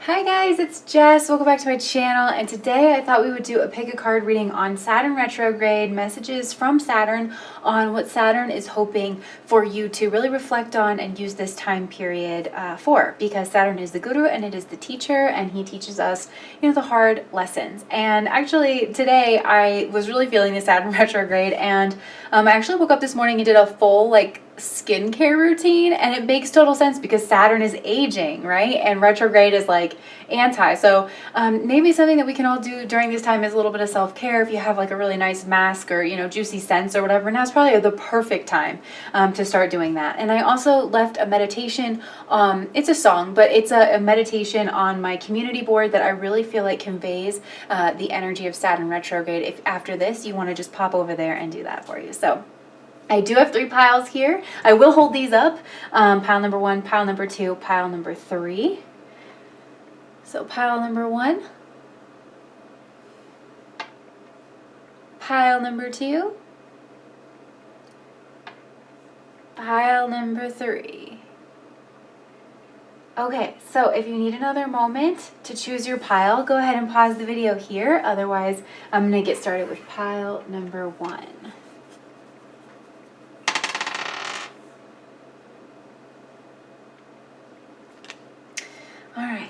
Hi guys, it's Jess. Welcome back to my channel, and today I thought we would do a pick a card reading on Saturn retrograde, messages from Saturn on what Saturn is hoping for you to really reflect on and use this time period for, because Saturn is the guru and it is the teacher, and he teaches us, the hard lessons. And actually today I was really feeling the Saturn retrograde, and I actually woke up this morning and did a full skincare routine, and it makes total sense because Saturn is aging, right? And retrograde is anti. So maybe something that we can all do during this time is a little bit of self-care. If you have a really nice mask or juicy scents or whatever, now's probably the perfect time to start doing that. And I also left a meditation, it's a song, but it's a meditation on my community board that I really feel like conveys the energy of Saturn retrograde. If after this you want to just pop over there and do that for you. So I do have 3 piles here. I will hold these up. Pile number 1, pile number 2, pile number 3. So pile number 1, pile number 2, pile number 3. Okay, so if you need another moment to choose your pile, go ahead and pause the video here. Otherwise, I'm going to get started with pile number 1. All right.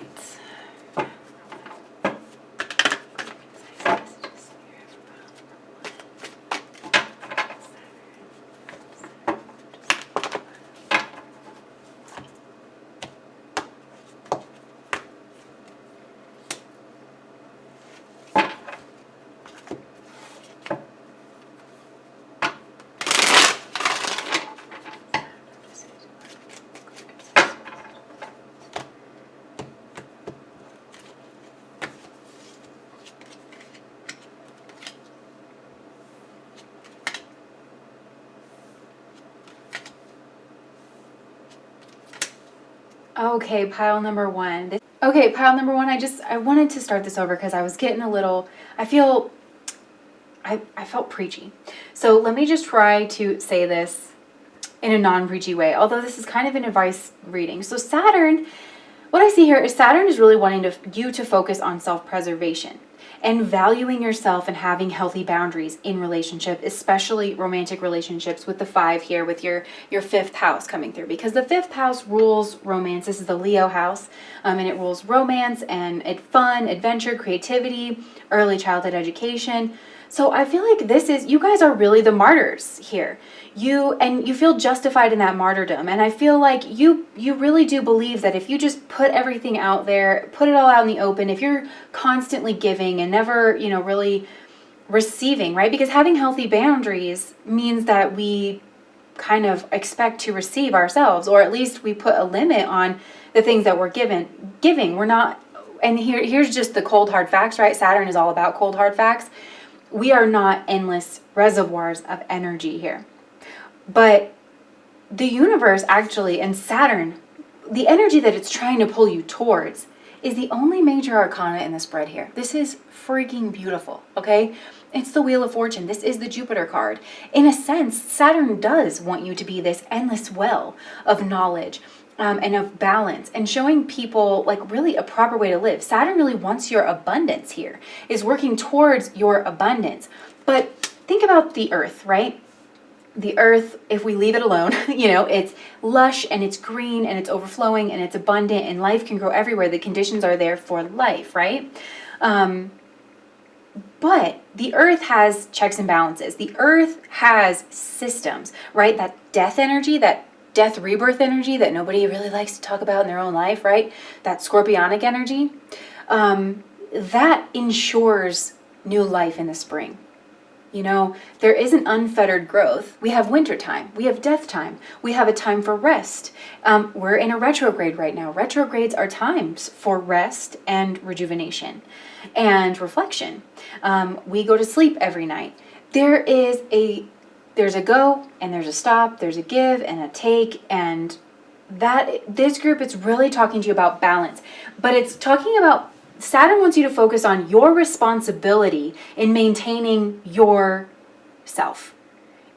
Okay, pile number 1. Okay, pile number 1, I wanted to start this over because I was getting a little, I felt preachy. So let me just try to say this in a non-preachy way, although this is kind of an advice reading. So Saturn, what I see here is Saturn is really wanting you to focus on self-preservation and valuing yourself and having healthy boundaries in relationship, especially romantic relationships, with the 5 here, with your 5th house coming through, because the 5th house rules romance. This is the Leo house, and it rules romance and fun, adventure, creativity, early childhood education. So I feel like you guys are really the martyrs here. You feel justified in that martyrdom. And I feel like you really do believe that if you just put everything out there, put it all out in the open, if you're constantly giving and never, really receiving, right? Because having healthy boundaries means that we kind of expect to receive ourselves, or at least we put a limit on the things that we're giving. We're not, and here's just the cold hard facts, right? Saturn is all about cold hard facts. We are not endless reservoirs of energy here. But the universe actually, and Saturn, the energy that it's trying to pull you towards is the only major arcana in the spread here. This is freaking beautiful, okay? It's the Wheel of Fortune. This is the Jupiter card. In a sense, Saturn does want you to be this endless well of knowledge, and of balance, and showing people really a proper way to live. Saturn really wants your abundance here, is working towards your abundance. But think about the earth, right? The earth, if we leave it alone, it's lush and it's green and it's overflowing and it's abundant and life can grow everywhere. The conditions are there for life, right? But the earth has checks and balances. The earth has systems, right? That death energy, that death rebirth energy that nobody really likes to talk about in their own life, right? That scorpionic energy, that ensures new life in the spring. There is an unfettered growth. We have winter time. We have death time. We have a time for rest. We're in a retrograde right now. Retrogrades are times for rest and rejuvenation and reflection. We go to sleep every night. There's a go and there's a stop. There's a give and a take. And this group, it's really talking to you about balance. But it's talking about Saturn wants you to focus on your responsibility in maintaining yourself,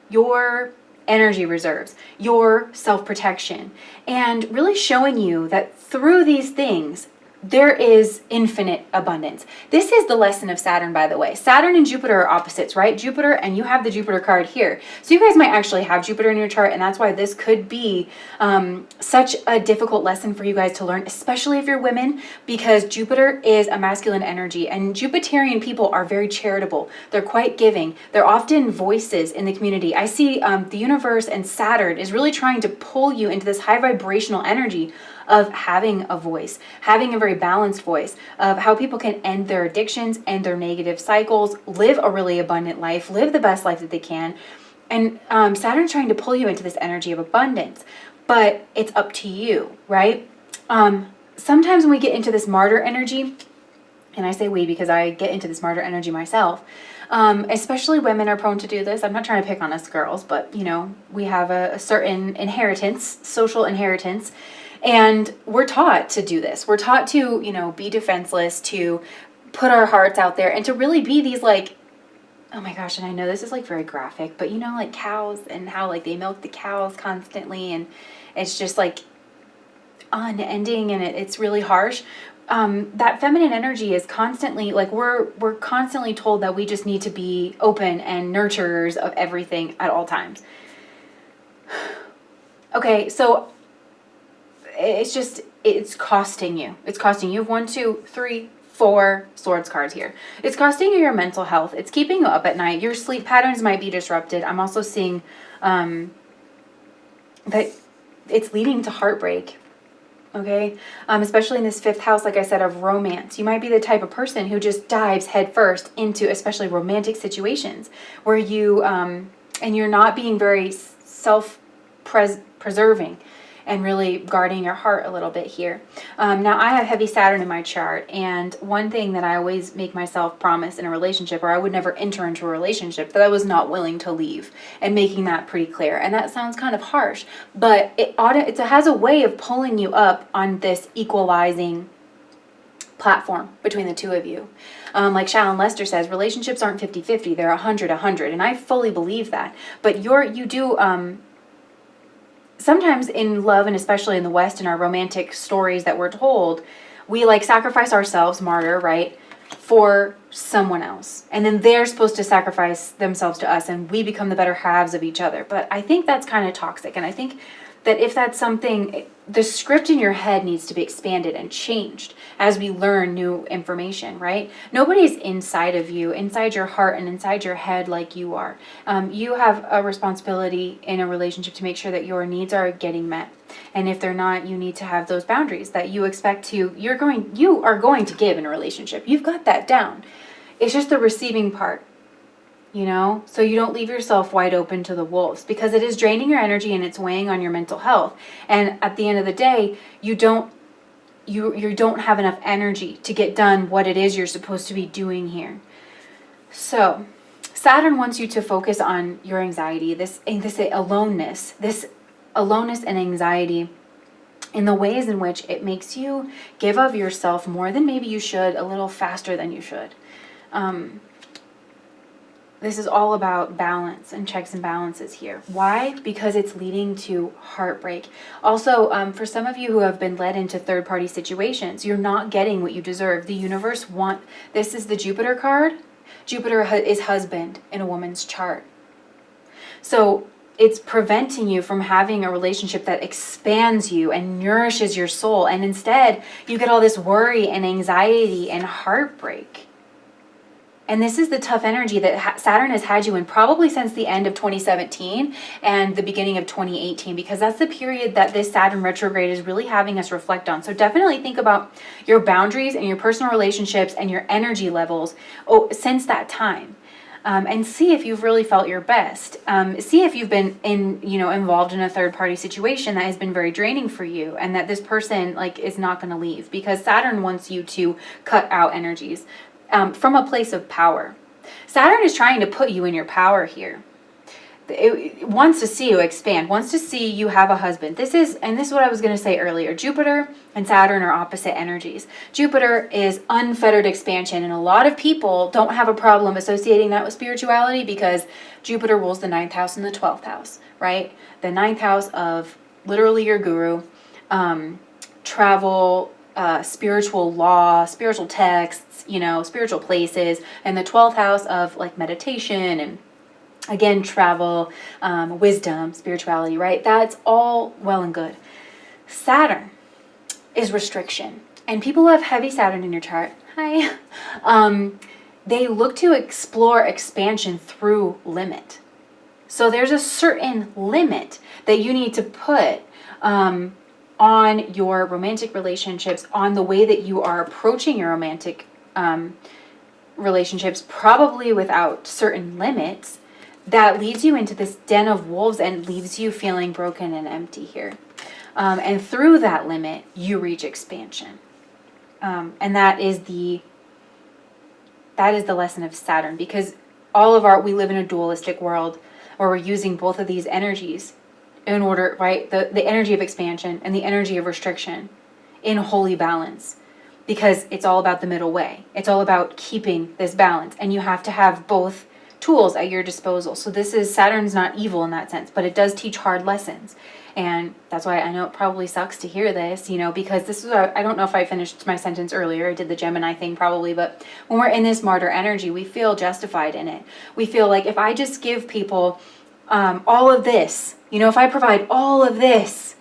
your energy reserves, your self-protection, and really showing you that through these things, there is infinite abundance. This is the lesson of Saturn, by the way. Saturn and Jupiter are opposites, right? Jupiter, and you have the Jupiter card here. So you guys might actually have Jupiter in your chart, and that's why this could be such a difficult lesson for you guys to learn, especially if you're women, because Jupiter is a masculine energy, and Jupiterian people are very charitable. They're quite giving. They're often voices in the community. I see the universe and Saturn is really trying to pull you into this high vibrational energy of having a voice, having a very balanced voice, of how people can end their addictions, end their negative cycles, live a really abundant life, live the best life that they can. And Saturn's trying to pull you into this energy of abundance, but it's up to you, right? Sometimes when we get into this martyr energy, and I say we because I get into this martyr energy myself, especially women are prone to do this. I'm not trying to pick on us girls, but you know, we have a certain inheritance, social inheritance, and we're taught to do this. We're taught to, you know, be defenseless, to put our hearts out there, and to really be these like, oh my gosh, and I know this is like very graphic, but you know, like cows, and how like they milk the cows constantly, and it's just like unending, and it's really harsh. That feminine energy is constantly like, we're constantly told that we just need to be open and nurturers of everything at all times. Okay, so it's costing you. It's costing you 1, 2, 3, 4 swords cards here. It's costing you your mental health. It's keeping you up at night. Your sleep patterns might be disrupted. I'm also seeing that it's leading to heartbreak. Okay, especially in this 5th house, like I said, of romance. You might be the type of person who just dives headfirst into especially romantic situations where you, and you're not being very self-preserving and really guarding your heart a little bit here. Now, I have heavy Saturn in my chart, and one thing that I always make myself promise in a relationship, or I would never enter into a relationship, that I was not willing to leave, and making that pretty clear. And that sounds kind of harsh, but it has a way of pulling you up on this equalizing platform between the two of you. Like Shallon Lester says, relationships aren't 50-50, they're 100-100, and I fully believe that. But you do... sometimes in love, and especially in the West, in our romantic stories that we're told, we like sacrifice ourselves, martyr, right, for someone else. And then they're supposed to sacrifice themselves to us, and we become the better halves of each other. But I think that's kind of toxic. And I think that if that's something, the script in your head needs to be expanded and changed as we learn new information, right? Nobody's inside of you, inside your heart and inside your head like you are. You have a responsibility in a relationship to make sure that your needs are getting met. And if they're not, you need to have those boundaries that you expect to, you are going to give in a relationship. You've got that down. It's just the receiving part. You know, so you don't leave yourself wide open to the wolves, because it is draining your energy and it's weighing on your mental health. And at the end of the day, you don't have enough energy to get done what it is you're supposed to be doing here. So Saturn wants you to focus on your anxiety, this aloneness and anxiety, in the ways in which it makes you give of yourself more than maybe you should, a little faster than you should. This is all about balance and checks and balances here. Why? Because it's leading to heartbreak. Also, for some of you who have been led into third-party situations, you're not getting what you deserve. The universe this is the Jupiter card. Jupiter is husband in a woman's chart. So it's preventing you from having a relationship that expands you and nourishes your soul. And instead, you get all this worry and anxiety and heartbreak. And this is the tough energy that Saturn has had you in probably since the end of 2017 and the beginning of 2018, because that's the period that this Saturn retrograde is really having us reflect on. So definitely think about your boundaries and your personal relationships and your energy levels since that time. And see if you've really felt your best. See if you've been involved in a third-party situation that has been very draining for you, and that this person is not going to leave, because Saturn wants you to cut out energies. From a place of power. Saturn is trying to put you in your power here. It wants to see you expand, wants to see you have a husband. This is what I was going to say earlier. Jupiter and Saturn are opposite energies. Jupiter is unfettered expansion, and a lot of people don't have a problem associating that with spirituality, because Jupiter rules the 9th house and the 12th house, right? The 9th house of literally your guru, travel, spiritual law, spiritual texts, you know, spiritual places, and the 12th house of like meditation and again, travel, wisdom, spirituality, right? That's all well and good. Saturn is restriction. And people who have heavy Saturn in your chart, hi, they look to explore expansion through limit. So there's a certain limit that you need to put on your romantic relationships, on the way that you are approaching your romantic relationships, probably without certain limits, that leads you into this den of wolves and leaves you feeling broken and empty here. And through that limit, you reach expansion. And that is the lesson of Saturn, because we live in a dualistic world where we're using both of these energies in order, right? The energy of expansion and the energy of restriction in holy balance, because it's all about the middle way. It's all about keeping this balance, and you have to have both tools at your disposal. So Saturn's not evil in that sense, but it does teach hard lessons. And that's why I know it probably sucks to hear this, you know, because this is, I don't know if I finished my sentence earlier. I did the Gemini thing probably, but when we're in this martyr energy, we feel justified in it. We feel like if I just give people all of this, you know, if I provide all of this,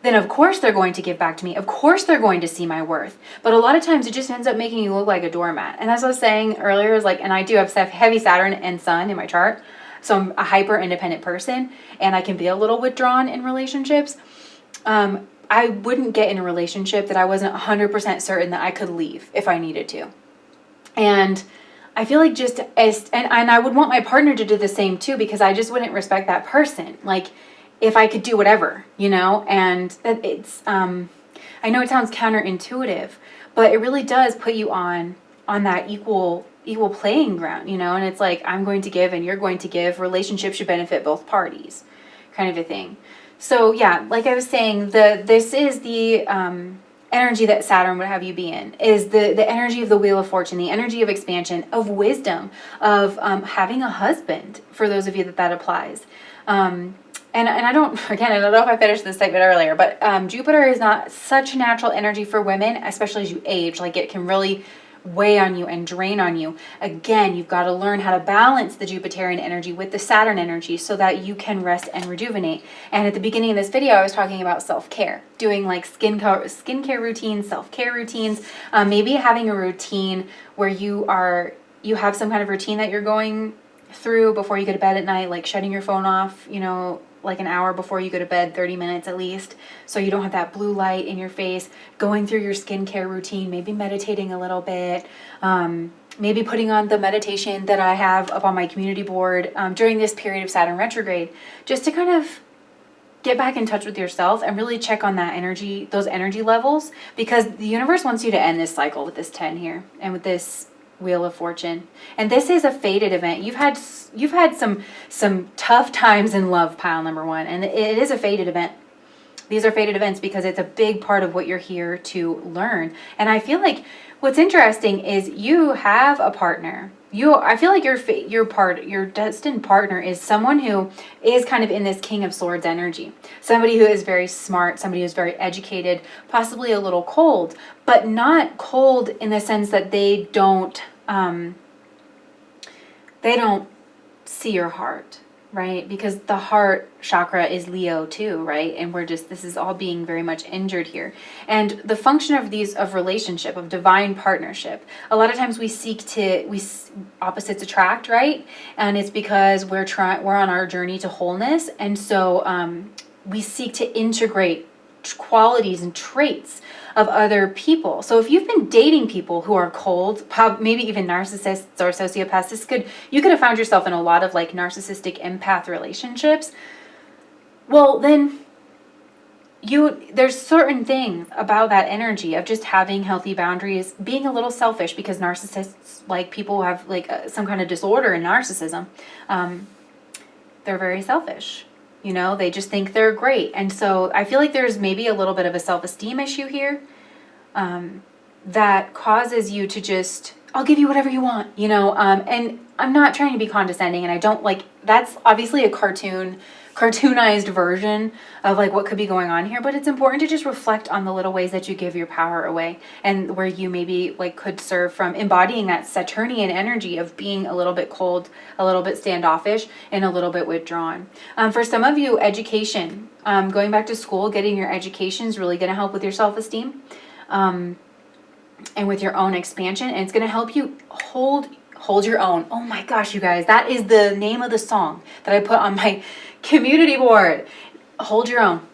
then of course they're going to give back to me. Of course they're going to see my worth. But a lot of times it just ends up making you look like a doormat. And as I was saying earlier, is like, and I do have heavy Saturn and Sun in my chart. So I'm a hyper independent person, and I can be a little withdrawn in relationships. I wouldn't get in a relationship that I wasn't 100% certain that I could leave if I needed to. And I feel like and I would want my partner to do the same too, because I just wouldn't respect that person. Like, if I could do whatever, you know, and it's, I know it sounds counterintuitive, but it really does put you on that equal playing ground, you know, and it's like, I'm going to give and you're going to give. Relationships should benefit both parties, kind of a thing. So yeah, like I was saying, this is the energy that Saturn would have you be in, is the energy of the Wheel of Fortune, the energy of expansion, of wisdom, of having a husband, for those of you that applies. And I don't know if I finished this statement earlier, but Jupiter is not such natural energy for women, especially as you age. Like, it can really weigh on you and drain on you. Again, you've got to learn how to balance the Jupiterian energy with the Saturn energy so that you can rest and rejuvenate. And at the beginning of this video, I was talking about self-care, doing like skincare routines, self-care routines, maybe having a routine where you have some kind of routine that you're going through before you go to bed at night, like shutting your phone off, you know, like an hour before you go to bed, 30 minutes at least, so you don't have that blue light in your face, going through your skincare routine, maybe meditating a little bit, maybe putting on the meditation that I have up on my community board during this period of Saturn retrograde, just to kind of get back in touch with yourself and really check on that energy, those energy levels, because the universe wants you to end this cycle with this 10 here and with this Wheel of Fortune. And this is a fated event. You've had some tough times in love, pile number one, and it is a fated event. These are fated events because it's a big part of what you're here to learn. And I feel like what's interesting is you have a partner. I feel like your destined partner is someone who is kind of in this King of Swords energy. Somebody who is very smart, somebody who's very educated, possibly a little cold, but not cold in the sense that they don't see your heart, right? Because the heart chakra is Leo too, right? And this is all being very much injured here. And the function of relationship, of divine partnership, a lot of times opposites attract, right? And it's because we're on our journey to wholeness. And so we seek to integrate qualities and traits of other people. So if you've been dating people who are cold, maybe even narcissists or sociopaths, you could have found yourself in a lot of like narcissistic empath relationships. Well, then there's certain things about that energy of just having healthy boundaries, being a little selfish, because narcissists, like people who have like some kind of disorder in narcissism, they're very selfish. You know, they just think they're great. And so I feel like there's maybe a little bit of a self-esteem issue here that causes you to just, I'll give you whatever you want, you know. And I'm not trying to be condescending, and I don't like, that's obviously a cartoon cartoonized version of like what could be going on here, but it's important to just reflect on the little ways that you give your power away, and where you maybe like could serve from embodying that Saturnian energy of being a little bit cold, a little bit standoffish, and a little bit withdrawn. For some of you, education, going back to school, getting your education is really going to help with your self-esteem, and with your own expansion, and it's going to help you hold your own. Oh my gosh, you guys, that is the name of the song that I put on my community board. Hold your own.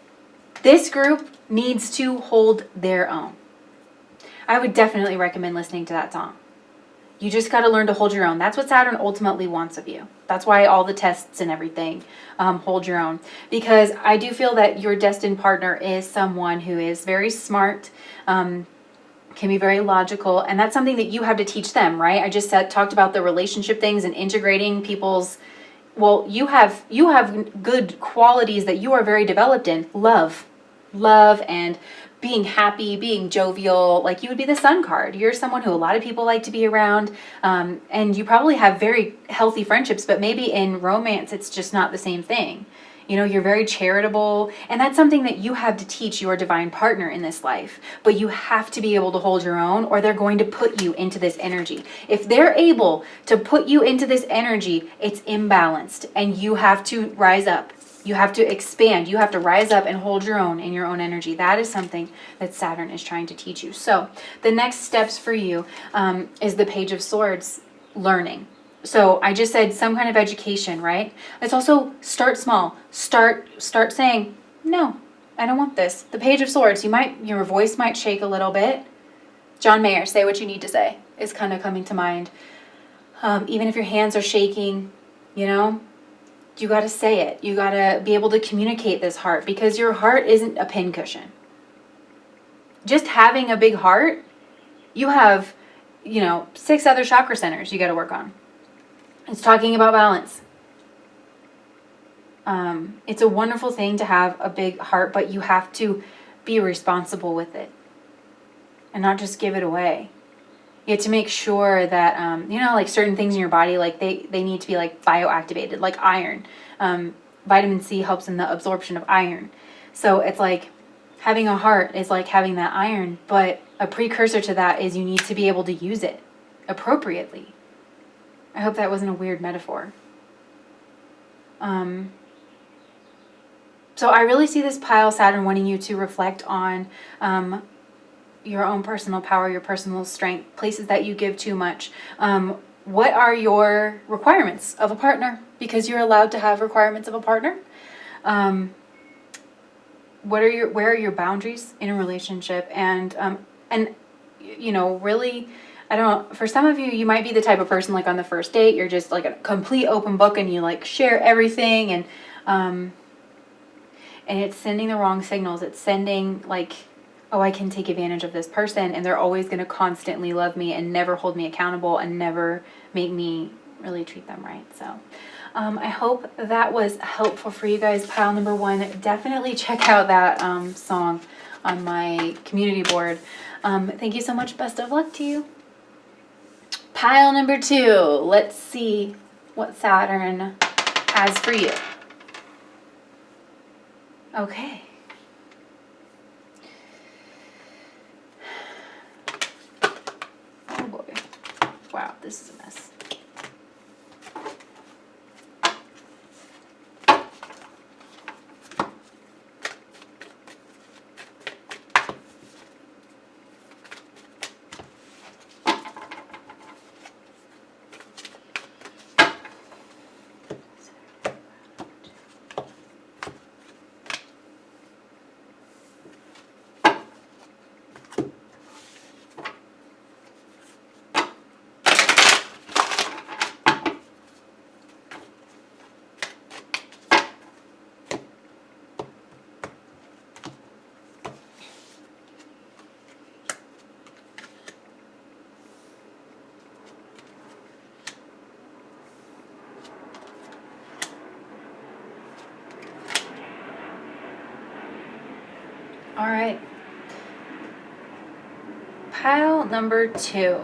This group needs to hold their own. I would definitely recommend listening to that song. You just got to learn to hold your own. That's what Saturn ultimately wants of you. That's why all the tests and everything, hold your own. Because I do feel that your destined partner is someone who is very smart, can be very logical, and that's something that you have to teach them, right? I just talked about the relationship things and integrating people's, well, you have good qualities that you are very developed in. Love and being happy, being jovial. Like, you would be the sun card. You're someone who a lot of people like to be around, and you probably have very healthy friendships, but maybe in romance it's just not the same thing. You know, you're very charitable, and that's something that you have to teach your divine partner in this life. But you have to be able to hold your own, or they're going to put you into this energy. If they're able to put you into this energy, it's imbalanced, and you have to rise up. You have to expand. You have to rise up and hold your own in your own energy. That is something that Saturn is trying to teach you. So the next steps for you is the Page of Swords, learning. So I just said some kind of education, right? It's also start small. Start saying, no, I don't want this. The Page of Swords, your voice might shake a little bit. John Mayer, say what you need to say, is kind of coming to mind. Even if your hands are shaking, you know, you got to say it. You got to be able to communicate this heart, because your heart isn't a pincushion. Just having a big heart, you have, 6 other chakra centers you got to work on. It's talking about balance. It's a wonderful thing to have a big heart, but you have to be responsible with it and not just give it away. You have to make sure that, like certain things in your body, like they need to be like bioactivated, like iron. Vitamin C helps in the absorption of iron. So it's like having a heart is like having that iron, but a precursor to that is you need to be able to use it appropriately. I hope that wasn't a weird metaphor. So I really see this pile, Saturn, wanting you to reflect on your own personal power, your personal strength, places that you give too much. What are your requirements of a partner? Because you're allowed to have requirements of a partner. Where are your boundaries in a relationship? And really, I don't know, for some of you, you might be the type of person, like on the first date, you're just like a complete open book and you like share everything, and it's sending the wrong signals. It's sending like, oh, I can take advantage of this person and they're always going to constantly love me and never hold me accountable and never make me really treat them right. So I hope that was helpful for you guys. Pile number 1, definitely check out that song on my community board. Thank you so much. Best of luck to you. Pile number 2, let's see what Saturn has for you. Okay. Oh boy. Wow, this is a mess. All right. Pile number 2.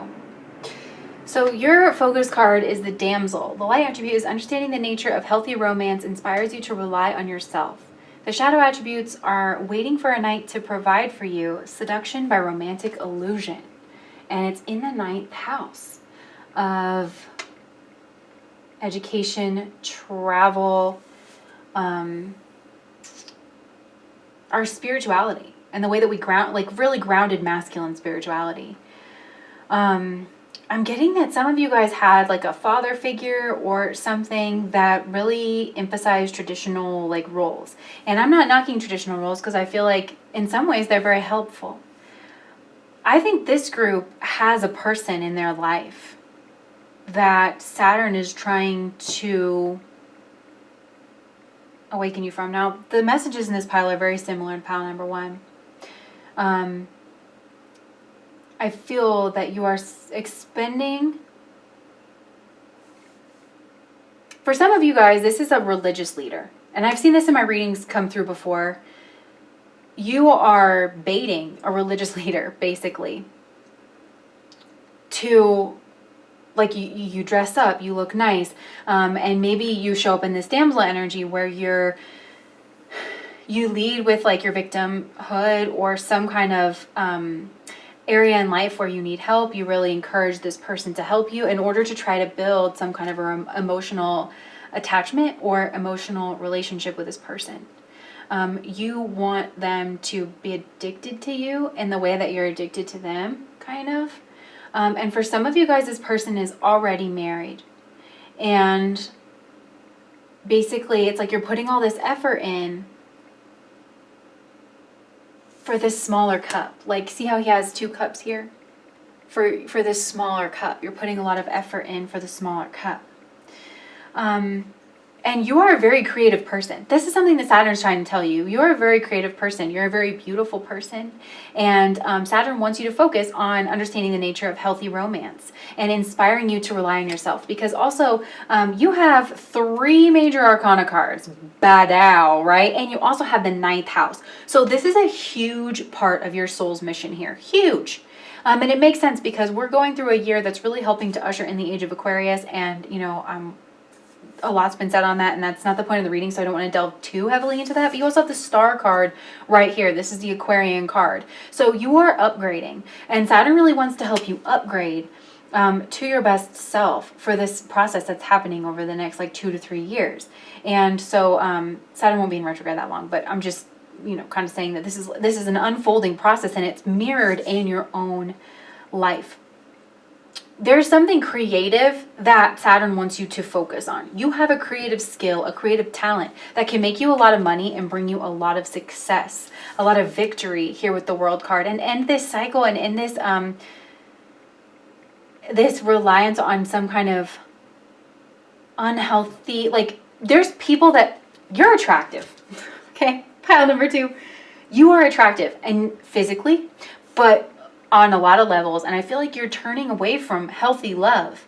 So your focus card is the damsel. The light attribute is understanding the nature of healthy romance inspires you to rely on yourself. The shadow attributes are waiting for a knight to provide for you, seduction by romantic illusion. And it's in the 9th house of education, travel, our spirituality, and the way that we ground, like really grounded masculine spirituality. I'm getting that some of you guys had like a father figure or something that really emphasized traditional like roles. And I'm not knocking traditional roles because I feel like in some ways they're very helpful. I think this group has a person in their life that Saturn is trying to awaken you from. Now, the messages in this pile are very similar to pile number 1. I feel that you are expending. For some of you guys, this is a religious leader. And I've seen this in my readings come through before. You are baiting a religious leader, basically, to, like, you dress up, you look nice, and maybe you show up in this damsel energy where you lead with, like, your victimhood or some kind of area in life where you need help. You really encourage this person to help you in order to try to build some kind of emotional attachment or emotional relationship with this person. You want them to be addicted to you in the way that you're addicted to them, kind of. And for some of you guys, this person is already married. And basically, it's like you're putting all this effort in for this smaller cup. Like, see how he has 2 cups here? For this smaller cup. You're putting a lot of effort in for the smaller cup. And you are a very creative person. This is something that Saturn's trying to tell you. You're a very creative person. You're a very beautiful person. And Saturn wants you to focus on understanding the nature of healthy romance and inspiring you to rely on yourself. Because also, you have 3 major arcana cards. Badow, right? And you also have the 9th house. So this is a huge part of your soul's mission here. Huge. And it makes sense because we're going through a year that's really helping to usher in the age of Aquarius. And, you know, a lot's been said on that, and that's not the point of the reading, so I don't want to delve too heavily into that. But you also have the star card right here. This is the Aquarian card. So you are upgrading, and Saturn really wants to help you upgrade to your best self for this process that's happening over the next like 2 to 3 years. And so Saturn won't be in retrograde that long, but I'm just, you know, kind of saying that this is an unfolding process, and it's mirrored in your own life. There's something creative that Saturn wants you to focus on. You have a creative skill, a creative talent that can make you a lot of money and bring you a lot of success, a lot of victory here with the World card, and end this cycle and end this this reliance on some kind of unhealthy, like, there's people that you're attractive. Okay, pile number 2. You are attractive, and physically, but on a lot of levels, and I feel like you're turning away from healthy love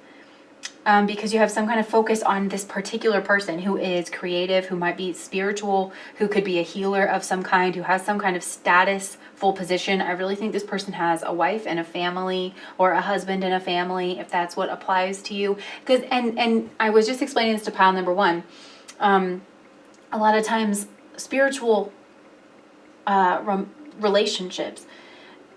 because you have some kind of focus on this particular person who is creative, who might be spiritual, who could be a healer of some kind, who has some kind of status, full position. I really think this person has a wife and a family, or a husband and a family, if that's what applies to you. Because and I was just explaining this to pile number 1. A lot of times, spiritual relationships,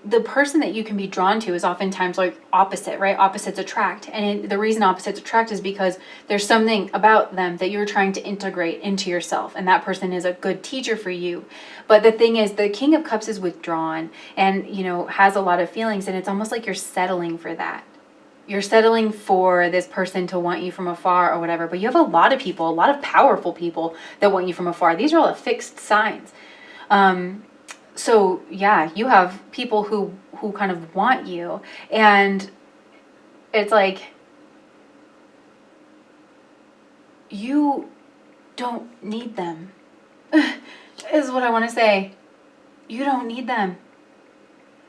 the person that you can be drawn to is oftentimes like opposite, right? Opposites attract. And the reason opposites attract is because there's something about them that you're trying to integrate into yourself. And that person is a good teacher for you. But the thing is, the King of Cups is withdrawn and, you know, has a lot of feelings. And it's almost like you're settling for that. You're settling for this person to want you from afar or whatever. But you have a lot of people, a lot of powerful people that want you from afar. These are all fixed signs. So yeah, you have people who kind of want you, and it's like you don't need them is what I want to say. You don't need them.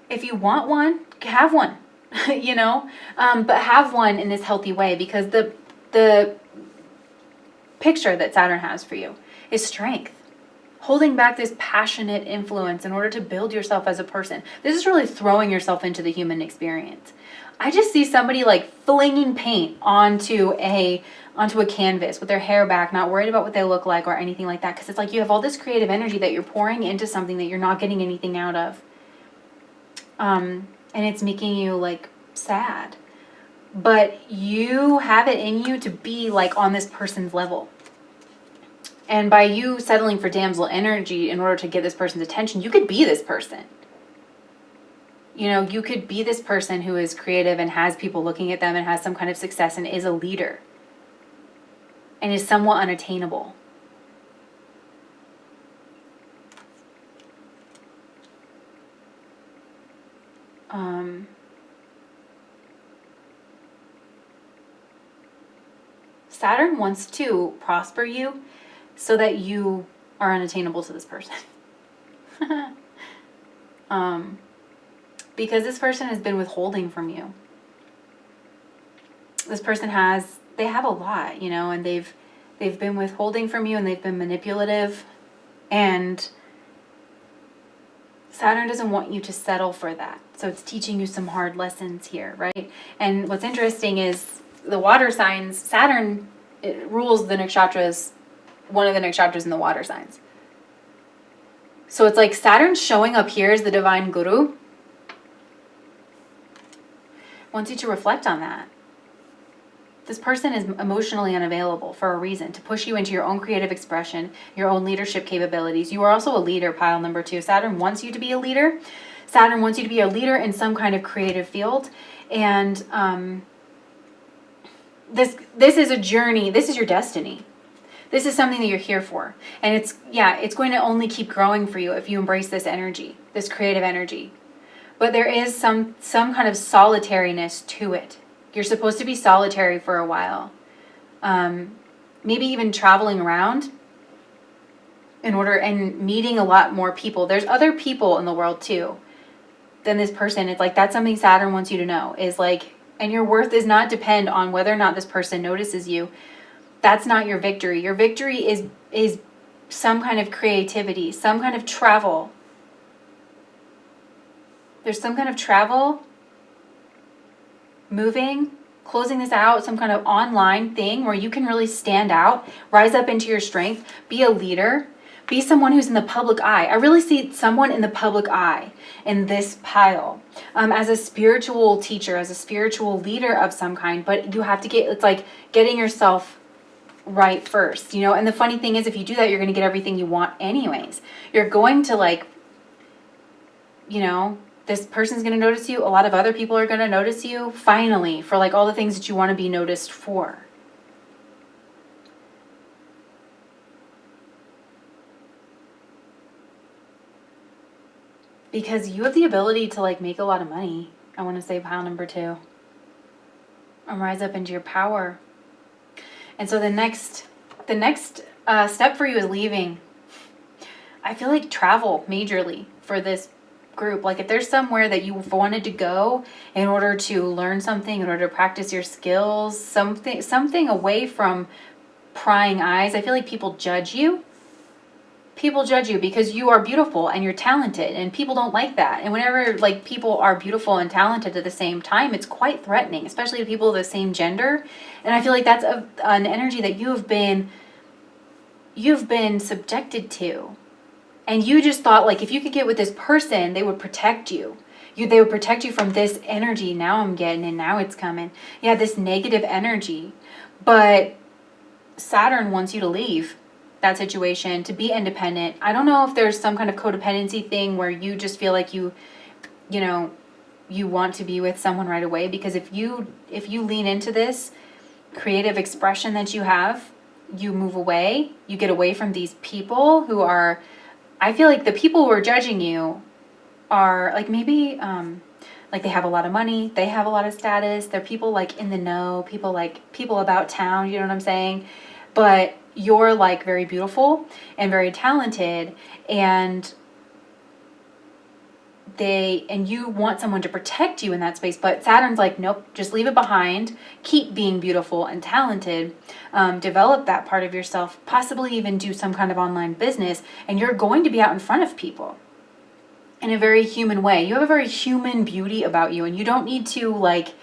If you want one, have one, you know, but have one in this healthy way, because the picture that Saturn has for you is strength. holding back this passionate influence in order to build yourself as a person. This is really throwing yourself into the human experience. I just see somebody like flinging paint onto a canvas with their hair back, not worried about what they look like or anything like that, because it's like you have all this creative energy that you're pouring into something that you're not getting anything out of. And it's making you like sad. But you have it in you to be like on this person's level. And by you settling for damsel energy in order to get this person's attention, you could be this person. You know, you could be this person who is creative and has people looking at them and has some kind of success and is a leader and is somewhat unattainable. Saturn wants to prosper you so that you are unattainable to this person. Because this person has been withholding from you. This person they have a lot, you know, and they've been withholding from you and they've been manipulative, and Saturn doesn't want you to settle for that. So it's teaching you some hard lessons here, right? And what's interesting is the water signs, Saturn rules the nakshatras, one of the nakshatras in the water signs. So it's like Saturn showing up here as the divine guru wants you to reflect on that. This person is emotionally unavailable for a reason, to push you into your own creative expression, your own leadership capabilities. You are also a leader, pile number 2. Saturn wants you to be a leader. Saturn wants you to be a leader in some kind of creative field. And this is a journey. This is your destiny. This is something that you're here for. And it's going to only keep growing for you if you embrace this energy, this creative energy. But there is some kind of solitariness to it. You're supposed to be solitary for a while. Maybe even traveling around and meeting a lot more people. There's other people in the world too than this person. It's like, that's something Saturn wants you to know, is like, and your worth does not depend on whether or not this person notices you. That's not your victory. Your victory is some kind of creativity, some kind of travel. There's some kind of travel, moving, closing this out, some kind of online thing where you can really stand out, rise up into your strength, be a leader, be someone who's in the public eye. I really see someone in the public eye in this pile, as a spiritual teacher, as a spiritual leader of some kind. But you have to it's like getting yourself right first, you know. And the funny thing is, if you do that, you're going to get everything you want anyways. You're going to, like, you know, this person's going to notice you. A lot of other people are going to notice you, finally, for like all the things that you want to be noticed for. Because you have the ability to like make a lot of money. I want to say pile number 2. And rise up into your power. And so the next step for you is leaving. I feel like travel majorly for this group. Like if there's somewhere that you've wanted to go in order to learn something, in order to practice your skills, something away from prying eyes. I feel like people judge you. People judge you because you are beautiful and you're talented, and people don't like that. And whenever like people are beautiful and talented at the same time, it's quite threatening, especially to people of the same gender. And I feel like that's an energy that you've been subjected to. And you just thought, like, if you could get with this person, they would protect you. They would protect you from this energy. Now I'm getting it. Now it's coming. Yeah, this negative energy. But Saturn wants you to leave that situation, to be independent. I don't know if there's some kind of codependency thing where you just feel like you want to be with someone right away. Because if you lean into this creative expression that you have, you move away. You get away from these people who are... I feel like the people who are judging you are like maybe like they have a lot of money, they have a lot of status, they're people like in the know, people about town, you know what I'm saying? But you're like very beautiful and very talented, and and you want someone to protect you in that space, but Saturn's like, nope, just leave it behind, keep being beautiful and talented, develop that part of yourself, possibly even do some kind of online business, and you're going to be out in front of people in a very human way. You have a very human beauty about you, and you don't need to, like,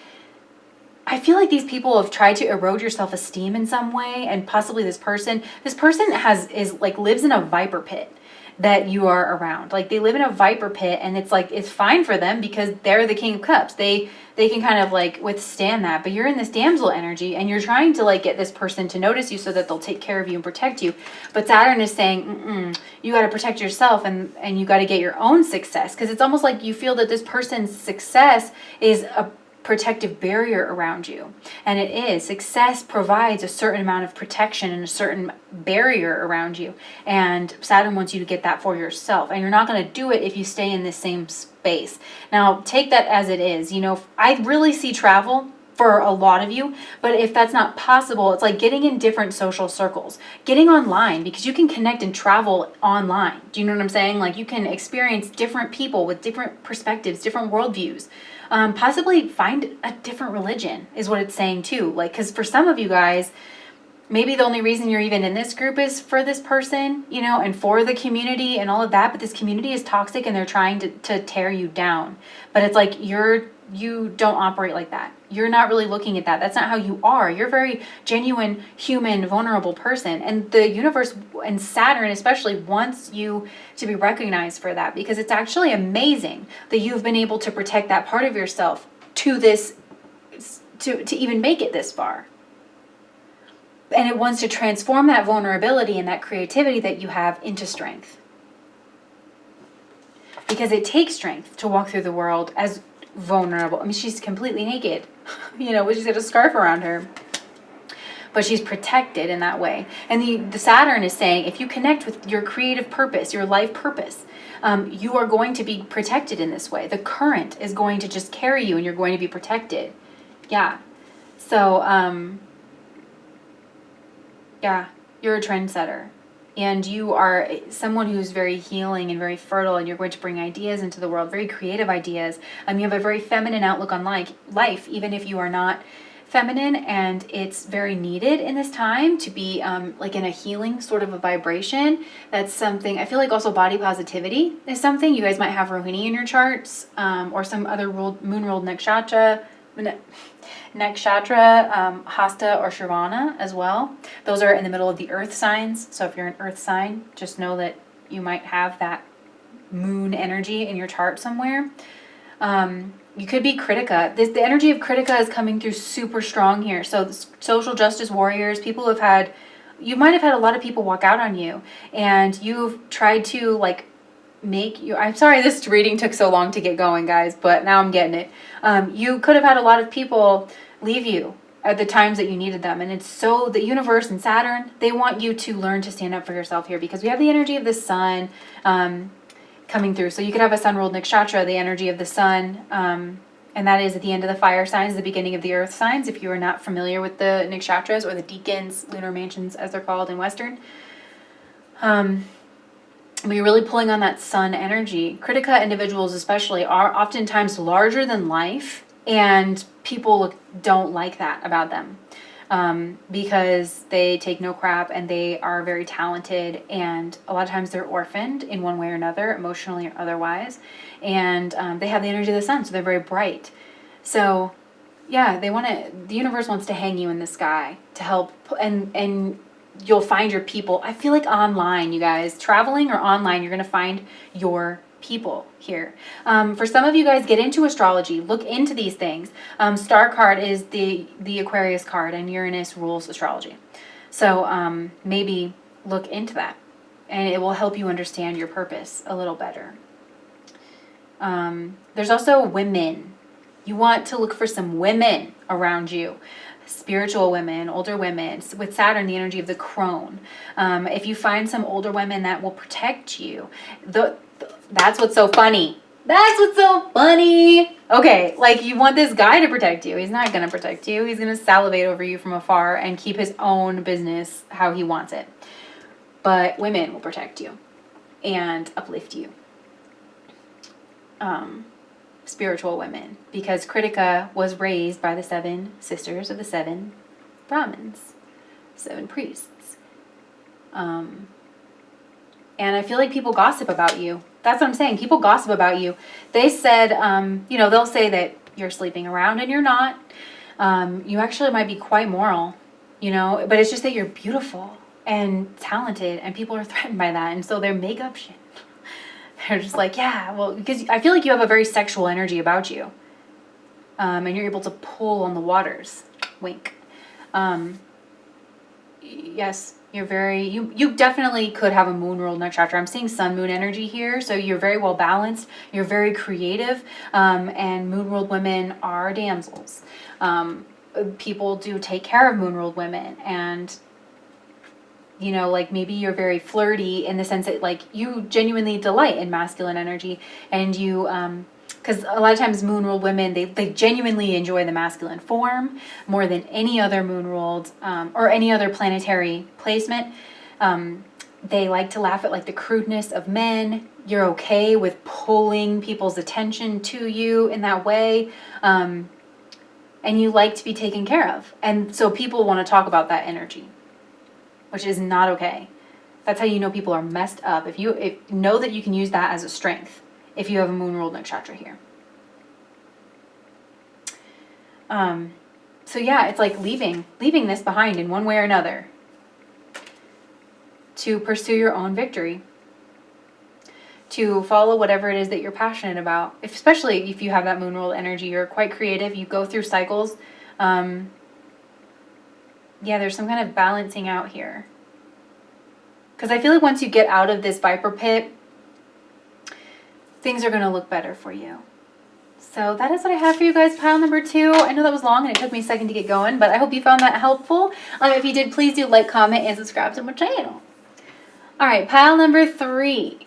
I feel like these people have tried to erode your self-esteem in some way, and possibly this person lives in a viper pit that you are around. Like, they live in a viper pit, and it's like, it's fine for them because they're the King of Cups. They can kind of like withstand that, but you're in this damsel energy, and you're trying to like get this person to notice you so that they'll take care of you and protect you. But Saturn is saying, you got to protect yourself, and you got to get your own success, because it's almost like you feel that this person's success is a protective barrier around you. And it is. Success provides a certain amount of protection and a certain barrier around you. And Saturn wants you to get that for yourself. And you're not going to do it if you stay in the same space. Now, take that as it is. You know, I really see travel for a lot of you, but if that's not possible, it's like getting in different social circles, getting online, because you can connect and travel online. Do you know what I'm saying? Like, you can experience different people with different perspectives, different worldviews. Possibly find a different religion is what it's saying too. Like, because for some of you guys, maybe the only reason you're even in this group is for this person, you know, and for the community and all of that. But this community is toxic, and they're trying to tear you down. But it's like, you don't operate like that. You're not really looking at that. That's not how you are. You're a very genuine, human, vulnerable person. And the universe, and Saturn especially, wants you to be recognized for that, because it's actually amazing that you've been able to protect that part of yourself to even make it this far. And it wants to transform that vulnerability and that creativity that you have into strength. Because it takes strength to walk through the world as vulnerable. I mean, she's completely naked, you know, she's got a scarf around her, but she's protected in that way. And the Saturn is saying, if you connect with your creative purpose, your life purpose, you are going to be protected in this way. The current is going to just carry you, and you're going to be protected. Yeah. So, yeah, you're a trendsetter. And you are someone who's very healing and very fertile, and you're going to bring ideas into the world, very creative ideas. You have a very feminine outlook on life, even if you are not feminine, and it's very needed in this time to be like in a healing sort of a vibration. That's something, I feel like also body positivity is something. You guys might have Rohini in your charts, or some other moon-ruled nakshatra, Hasta or Shravana as well. Those are in the middle of the earth signs. So if you're an earth sign, just know that you might have that moon energy in your chart somewhere. You could be Kritika. The energy of Kritika is coming through super strong here. So social justice warriors, you might have had a lot of people walk out on you, and you've tried to like I'm sorry this reading took so long to get going, guys, but now I'm getting it. You could have had a lot of people leave you at the times that you needed them. And it's so, the universe and Saturn, they want you to learn to stand up for yourself here, because we have the energy of the sun coming through. So you could have a sun-ruled nakshatra, the energy of the sun, and that is at the end of the fire signs, the beginning of the earth signs, if you are not familiar with the nakshatras, or the decans, lunar mansions as they're called in Western. But you're really pulling on that sun energy. Kritika individuals especially are oftentimes larger than life, and people don't like that about them, because they take no crap, and they are very talented, and a lot of times they're orphaned in one way or another, emotionally or otherwise, and they have the energy of the sun, so they're very bright. So yeah, the universe wants to hang you in the sky to help, and you'll find your people. I feel like online, you guys, traveling or online, you're going to find your people here. For some of you guys, get into astrology, look into these things. Star card is the Aquarius card, and Uranus rules astrology. So maybe look into that, and it will help you understand your purpose a little better. There's also women. You want to look for some women around you. Spiritual women, older women, with Saturn, the energy of the crone. If you find some older women that will protect you, that's what's so funny. That's what's so funny. Okay, like, you want this guy to protect you. He's not going to protect you. He's going to salivate over you from afar and keep his own business how he wants it. But women will protect you and uplift you. spiritual women, because Kritika was raised by the 7 sisters of the 7 Brahmins, 7 priests. And I feel like people gossip about you. That's what I'm saying. People gossip about you. They said, they'll say that you're sleeping around and you're not. You actually might be quite moral, but it's just that you're beautiful and talented, and people are threatened by that. And so they make up shit. They're just like, yeah, well, because I feel like you have a very sexual energy about you. And you're able to pull on the waters. Wink. Yes, you're very, you definitely could have a moon ruled nakshatra. I'm seeing sun moon energy here. So you're very well balanced. You're very creative. And moon ruled women are damsels. People do take care of moon ruled women, and like maybe you're very flirty in the sense that like you genuinely delight in masculine energy, and you because a lot of times moon ruled women, they genuinely enjoy the masculine form more than any other moon ruled or any other planetary placement. They like to laugh at like the crudeness of men. You're okay with pulling people's attention to you in that way. And you like to be taken care of. And so people want to talk about that energy, which is not okay. That's how you know people are messed up. If know that you can use that as a strength if you have a moon ruled nakshatra here. So yeah, it's like leaving this behind in one way or another to pursue your own victory, to follow whatever it is that you're passionate about. Especially if you have that moon ruled energy, you're quite creative. You go through cycles. Yeah, there's some kind of balancing out here. Because I feel like once you get out of this viper pit, things are going to look better for you. So that is what I have for you guys, pile number 2. I know that was long and it took me a second to get going, but I hope you found that helpful. If you did, please do like, comment, and subscribe to my channel. All right, pile number 3.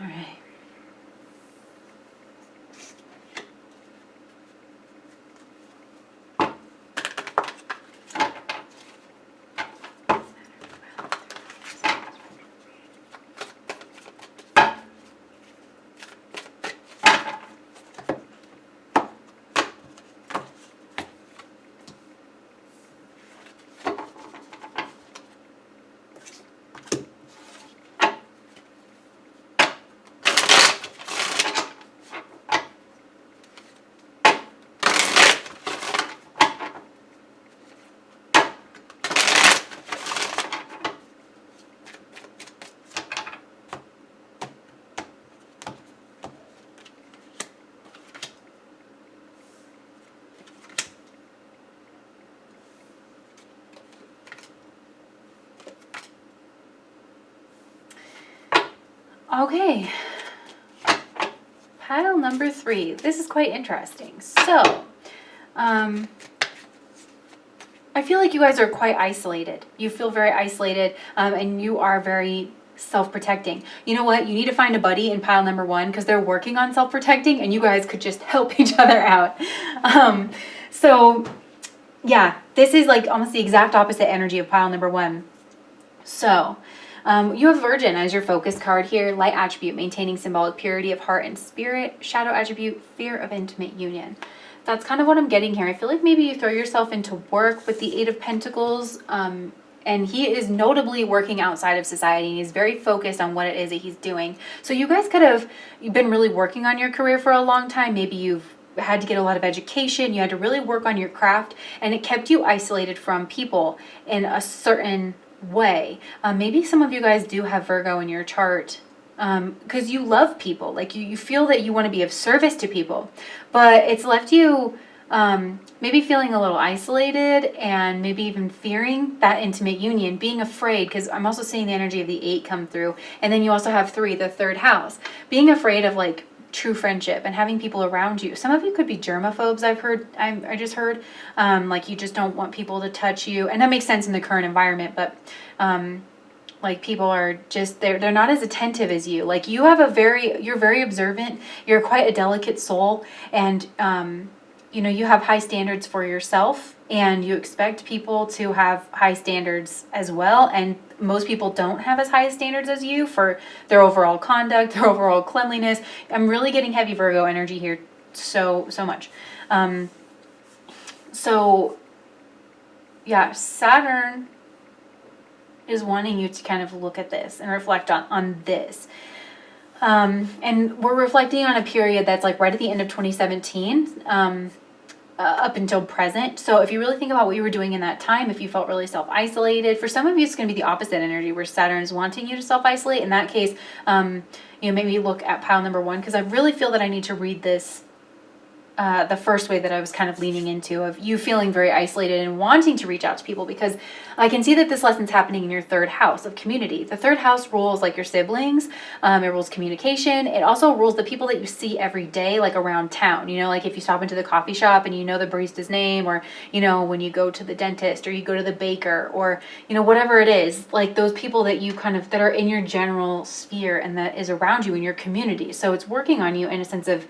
All right. Okay, pile number 3. This is quite interesting. So, I feel like you guys are quite isolated. You feel very isolated, and you are very self-protecting. You know what? You need to find a buddy in pile number 1 because they're working on self-protecting, and you guys could just help each other out. So, yeah, this is like almost the exact opposite energy of pile number 1. So, you have Virgin as your focus card here. Light attribute, maintaining symbolic purity of heart and spirit. Shadow attribute, fear of intimate union. That's kind of what I'm getting here. I feel like maybe you throw yourself into work with the 8 of Pentacles. And he is notably working outside of society. He's very focused on what it is that he's doing. So you guys could have been really working on your career for a long time. Maybe you've had to get a lot of education. You had to really work on your craft. And it kept you isolated from people in a certain way. Maybe some of you guys do have Virgo in your chart because you love people. Like you feel that you want to be of service to people, but it's left you maybe feeling a little isolated and maybe even fearing that intimate union, being afraid, because I'm also seeing the energy of the 8 come through. And then you also have 3, the 3rd house, being afraid of like true friendship and having people around you. Some of you could be germaphobes. I just heard like you just don't want people to touch you, and that makes sense in the current environment, but like people are just they're not as attentive as you. Like you're very observant. You're quite a delicate soul, and you have high standards for yourself, and you expect people to have high standards as well. And most people don't have as high standards as you for their overall conduct, their overall cleanliness. I'm really getting heavy Virgo energy here so much. So yeah, Saturn is wanting you to kind of look at this and reflect on this. And we're reflecting on a period that's like right at the end of 2017, up until present. So if you really think about what you were doing in that time, if you felt really self-isolated, for some of you, it's going to be the opposite energy where Saturn's wanting you to self-isolate. In that case, maybe look at pile number 1, because I really feel that I need to read this the first way that I was kind of leaning into, of you feeling very isolated and wanting to reach out to people, because I can see that this lesson's happening in your 3rd house of community. The 3rd house rules like your siblings, it rules communication. It also rules the people that you see every day, like around town, like if you stop into the coffee shop and you know the barista's name, or, when you go to the dentist, or you go to the baker, or, whatever it is, like those people that you kind of, that are in your general sphere and that is around you in your community. So it's working on you in a sense of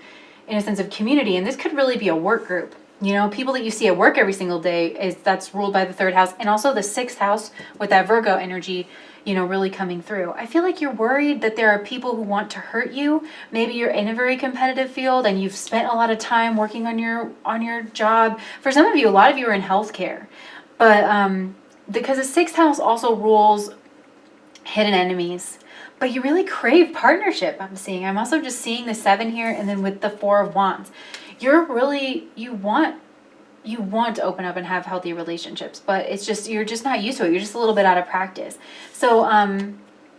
community. And this could really be a work group. People that you see at work every single day, that's ruled by the 3rd house, and also the 6th house with that Virgo energy, really coming through. I feel like you're worried that there are people who want to hurt you. Maybe you're in a very competitive field and you've spent a lot of time working on your job. For some of you, a lot of you are in healthcare, but because the 6th house also rules hidden enemies. But you really crave partnership, I'm also just seeing the 7 here, and then with the 4 of Wands. You want to open up and have healthy relationships, but it's just, you're just not used to it. You're just a little bit out of practice. So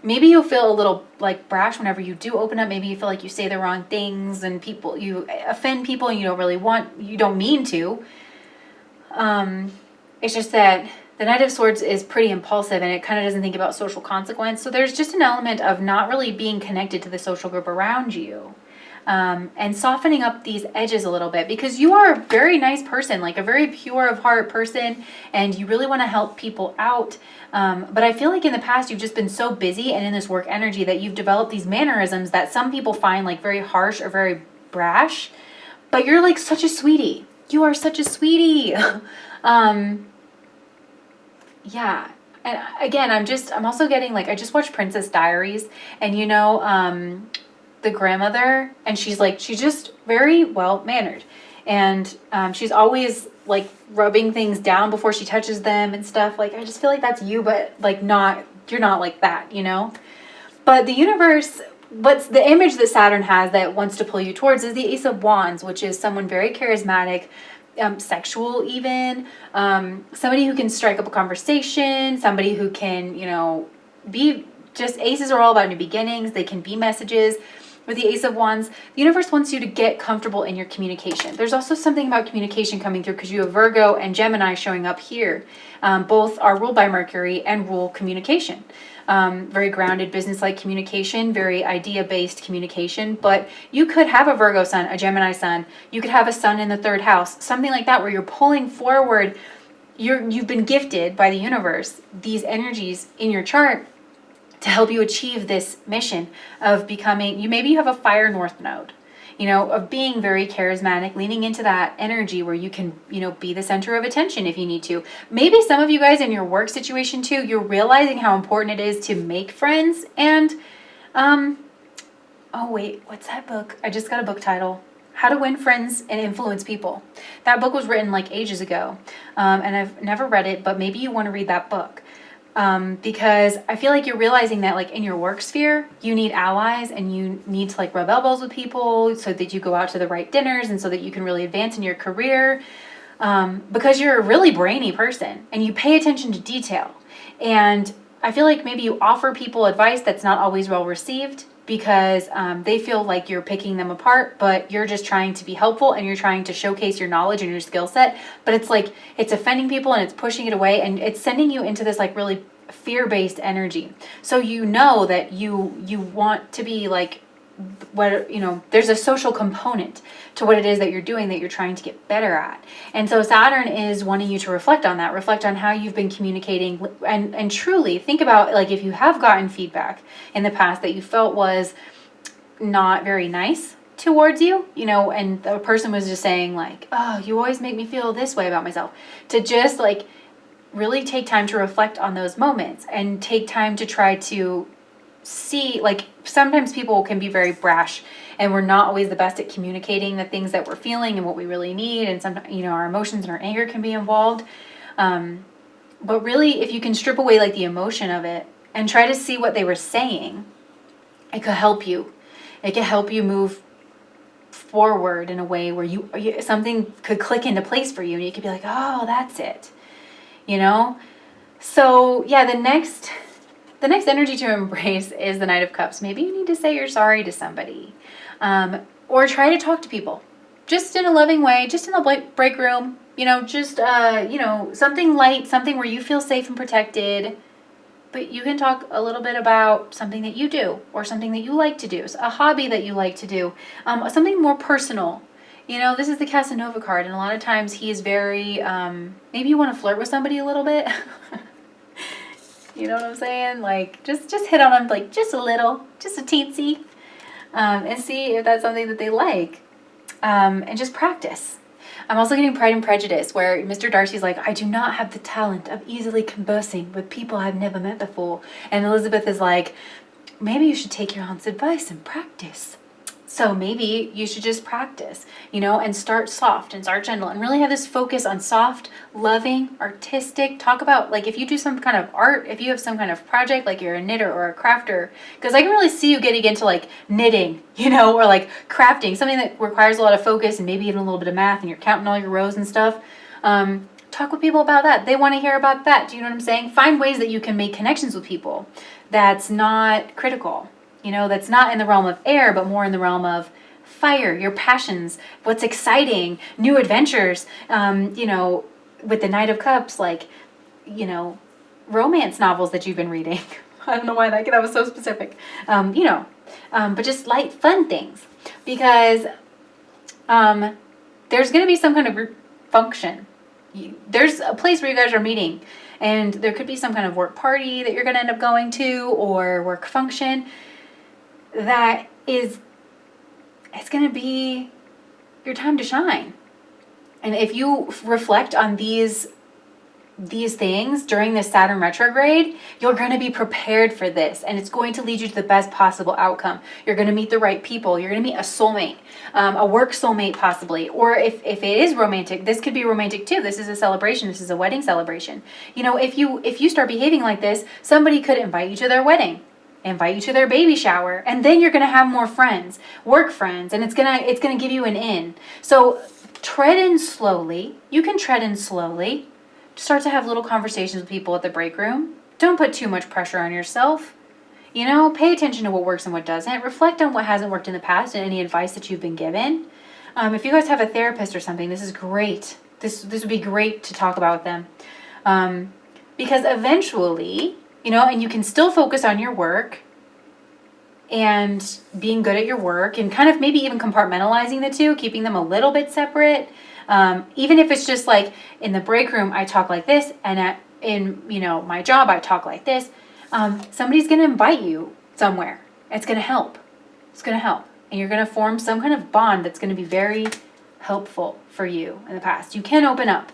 maybe you'll feel a little like brash whenever you do open up. Maybe you feel like you say the wrong things and you offend people and you don't mean to. It's just that the Knight of Swords is pretty impulsive, and it kind of doesn't think about social consequence. So there's just an element of not really being connected to the social group around you, and softening up these edges a little bit, because you are a very nice person, like a very pure of heart person, and you really want to help people out. But I feel like in the past you've just been so busy and in this work energy that you've developed these mannerisms that some people find like very harsh or very brash. But you're like such a sweetie. You are such a sweetie. Yeah. And again, I'm also getting like, I just watched Princess Diaries, and the grandmother, and she's just very well mannered, and she's always like rubbing things down before she touches them and stuff. Like, I just feel like that's you, but like you're not like that, But the universe, what's the image that Saturn has that wants to pull you towards is the Ace of Wands, which is someone very charismatic, sexual even, somebody who can strike up a conversation, somebody who can, be just, aces are all about new beginnings. They can be messages. With the Ace of Wands, the universe wants you to get comfortable in your communication. There's also something about communication coming through, because you have Virgo and Gemini showing up here. Both are ruled by Mercury and rule communication. Very grounded, business-like communication, very idea-based communication. But you could have a Virgo sun, a Gemini sun. You could have a sun in the 3rd house, something like that, where you're pulling forward. You've been gifted by the universe these energies in your chart to help you achieve this mission of becoming, maybe you have a fire north node, of being very charismatic, leaning into that energy where you can, be the center of attention if you need to. Maybe some of you guys in your work situation too, you're realizing how important it is to make friends. And, oh wait, what's that book? I just got a book title. How to Win Friends and Influence People. That book was written like ages ago, and I've never read it, but maybe you want to read that book. Because I feel like you're realizing that like in your work sphere, you need allies, and you need to like rub elbows with people so that you go out to the right dinners, and so that you can really advance in your career, because you're a really brainy person and you pay attention to detail. And I feel like maybe you offer people advice that's not always well received, because they feel like you're picking them apart, but you're just trying to be helpful and you're trying to showcase your knowledge and your skill set. But it's like, it's offending people and it's pushing it away, and it's sending you into this like really fear-based energy. So that you want to be like, there's a social component to what it is that you're doing, that you're trying to get better at. And so Saturn is wanting you to reflect on that, reflect on how you've been communicating, and truly think about like if you have gotten feedback in the past that you felt was not very nice, towards you, you know, and the person was just saying like, oh, you always make me feel this way about myself, to just like really take time to reflect on those moments and take time to try to see, like, sometimes people can be very brash and we're not always the best at communicating the things that we're feeling and what we really need, and sometimes, you know, our emotions and our anger can be involved, but really if you can strip away like the emotion of it and try to see what they were saying, it could help you. It could help you move forward in a way where you something could click into place for you and you could be like, oh, that's it, you know. So yeah, the next energy to embrace is the Knight of Cups. Maybe you need to say you're sorry to somebody, or try to talk to people just in a loving way, just in the break room, you know, just you know, something light, something where you feel safe and protected. But you can talk a little bit about something that you do, or something that you like to do, a hobby that you like to do, something more personal. You know, this is the Casanova card, and a lot of times he is very, maybe you want to flirt with somebody a little bit. You know what I'm saying? Like, just hit on them, like, just a little, just a teensy, and see if that's something that they like, and just practice. I'm also getting Pride and Prejudice, where Mr. Darcy's like, I do not have the talent of easily conversing with people I've never met before. And Elizabeth is like, maybe you should take your aunt's advice and practice. So maybe you should just practice, you know, and start soft and start gentle and really have this focus on soft, loving, artistic. Talk about, like, if you do some kind of art, if you have some kind of project, like you're a knitter or a crafter, because I can really see you getting into like knitting, you know, or like crafting, something that requires a lot of focus and maybe even a little bit of math, and you're counting all your rows and stuff. Talk with people about that. They want to hear about that. Do you know what I'm saying? Find ways that you can make connections with people that's not critical. You know, that's not in the realm of air, but more in the realm of fire, your passions, what's exciting, new adventures, you know, with the Knight of Cups, like, you know, romance novels that you've been reading. I don't know why that was so specific. You know, but just light, fun things, because there's going to be some kind of function. There's a place where you guys are meeting, and there could be some kind of work party that you're going to end up going to, or work function. That is, it's going to be your time to shine. And if you reflect on these things during this Saturn retrograde, you're going to be prepared for this, and it's going to lead you to the best possible outcome. You're going to meet the right people. You're going to meet a soulmate, a work soulmate possibly, or if it is romantic, this could be romantic too. This is a celebration. This is a wedding celebration. You know, if you start behaving like this, somebody could invite you to their wedding, invite you to their baby shower, and then you're going to have more friends, work friends, and it's going to give you an in. So tread in slowly. You can tread in slowly. Start to have little conversations with people at the break room. Don't put too much pressure on yourself. You know, pay attention to what works and what doesn't. Reflect on what hasn't worked in the past and any advice that you've been given. If you guys have a therapist or something, this is great. This would be great to talk about with them. Because eventually, you know, and you can still focus on your work and being good at your work, and kind of maybe even compartmentalizing the two, keeping them a little bit separate. Even if it's just like in the break room, I talk like this, and in, you know, my job, I talk like this. Somebody's going to invite you somewhere. It's going to help. It's going to help. And you're going to form some kind of bond that's going to be very helpful for you in the past. You can open up.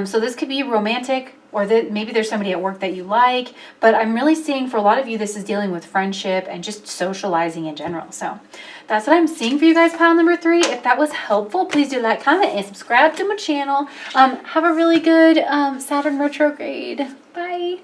So this could be romantic, or maybe there's somebody at work that you like, but I'm really seeing for a lot of you, this is dealing with friendship and just socializing in general. So that's what I'm seeing for you guys, pile number 3. If that was helpful, please do like, comment, and subscribe to my channel. Have a really good Saturn retrograde. Bye.